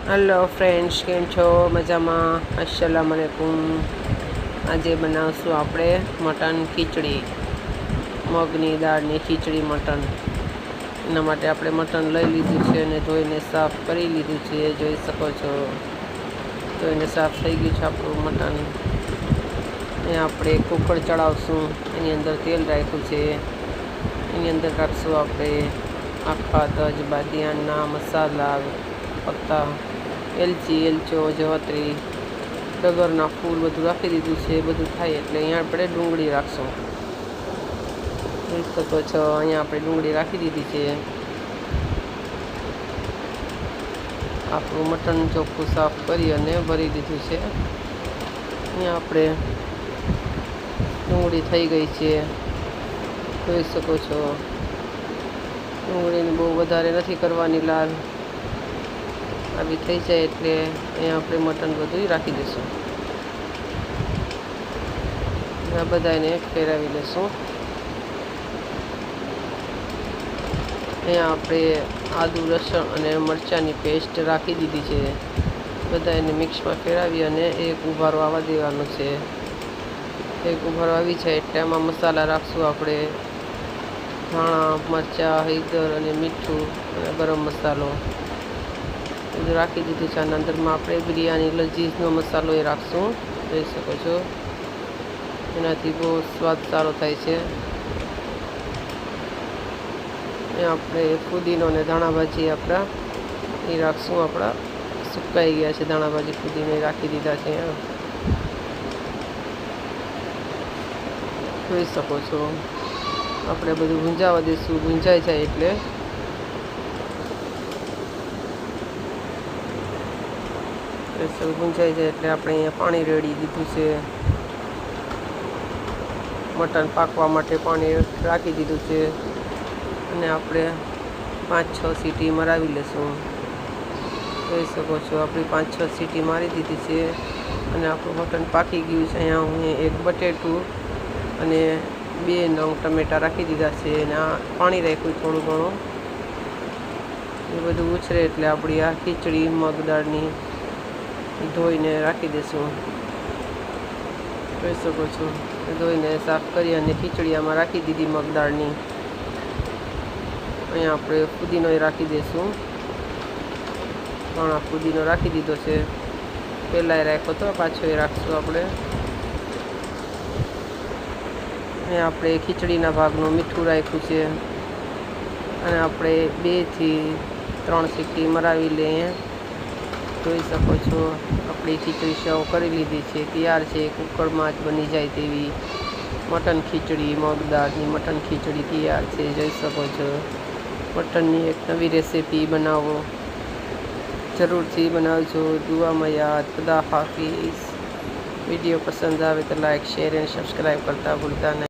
Hello friends, કેમ છો? મજામાં? અસ્સલામ વાલેકુમ. આજે બનાવશું આપણે મટન ખીચડી, મગની દાળની ખીચડી મટન. એના માટે આપણે મટન લઈ લીધું છે અને ધોઈને સાફ કરી લીધું છે, જોઈ શકો છો. ધોઈને સાફ થઈ ગયું છે આપણું મટન. એ આપણે કુકર ચડાવશું, એની અંદર તેલ રાખ્યું છે. એની અંદર રાખશું આપણે આખા તજ, બાદિયાના મસાલા, પત્તા, એલચી, એલચો, જવત્રી, ડગરના ફૂલ બધું રાખી દીધું છે. બધું થાય એટલે અહીંયા આપણે ડુંગળી રાખશું. જોઈ શકો છો, અહીંયા આપણે ડુંગળી રાખી દીધી છે. આપણું મટન ચોખ્ખું સાફ કરી અને ભરી દીધું છે. અહીંયા આપણે ડુંગળી થઈ ગઈ છે, જોઈ શકો છો. ડુંગળીને બહુ વધારે નથી કરવાની લાલ, આવી થઈ જાય એટલે અહીંયા આપણે મટન બધું રાખી દઈશું. આ બધાને ફેરવી લઈશું. અહીંયા આપણે આદુ, લસણ અને મરચાંની પેસ્ટ રાખી દીધી છે. બધા એને મિક્સમાં ફેરવી અને એક ઉભારો આવવા દેવાનો છે. એક ઉભારો આવી જાય એટલે આમાં મસાલા રાખશું આપણે. ધાણા, મરચાં, હળદર અને મીઠું અને ગરમ મસાલો બધું રાખી દીધું છે. આના અંદરમાં આપણે બિરયાની લજીઝનો મસાલો એ રાખશું, જોઈ શકો છો. એનાથી બહુ સ્વાદ સારો થાય છે. એ આપણે ફુદીનો અને ધાણાભાજી આપણા એ રાખશું. આપણા સુકાઈ ગયા છે ધાણાભાજી, ફુદીનો રાખી દીધા છે. જોઈ શકો છો. આપણે બધું ભૂંજાવા દઈશું. ભૂંજાઈ જાય એટલે ભૂંજાઈ જાય એટલે આપણે અહીંયા પાણી રેડી દીધું છે. મટન પાકવા માટે પાણી રાખી દીધું છે અને આપણે 5-6 સીટી મરાવી લઈશું. જોઈ શકો છો, આપણી 5-6 સીટી મારી દીધી છે અને આપણું મટન પાકી ગયું છે. અહીંયા હું એક બટેટું અને 2 નંગ ટમેટા રાખી દીધા છે અને આ પાણી રાખ્યું થોડું ઘણું. એ બધું ઉછરે એટલે આપણી આ ખીચડી મગદાળની ધોઈને રાખી દઈશું. જોઈ શકો છો, ધોઈને સાફ કરી અને ખીચડી આમાં રાખી દીધી મગદાળની. અહીંયા આપણે ફુદીનો રાખી દઈશું. ધાણા ફુદીનો રાખી દીધો છે. પહેલાં રાખ્યો તો, પાછો એ રાખશું આપણે. અહીંયા આપણે ખીચડીના ભાગનું મીઠું રાખ્યું છે અને આપણે 2 થી 3 સીટી મરાવી લઈએ. જોઈ શકો છો, આપણી ખીચડી સર્વ કરી લીધી છે, તૈયાર છે. કુકરમાં જ બની જાય તેવી મટન ખીચડી, મગદાળની મટન ખીચડી તૈયાર છે. જોઈ શકો છો. મટનની એક નવી રેસીપી બનાવો, જરૂરથી બનાવજો. દુઆમાં યાદ. ખુદા હાફિઝ. વિડીયો પસંદ આવે તો લાઈક, શેર અને સબસ્ક્રાઈબ કરતા ભૂલતા નહીં.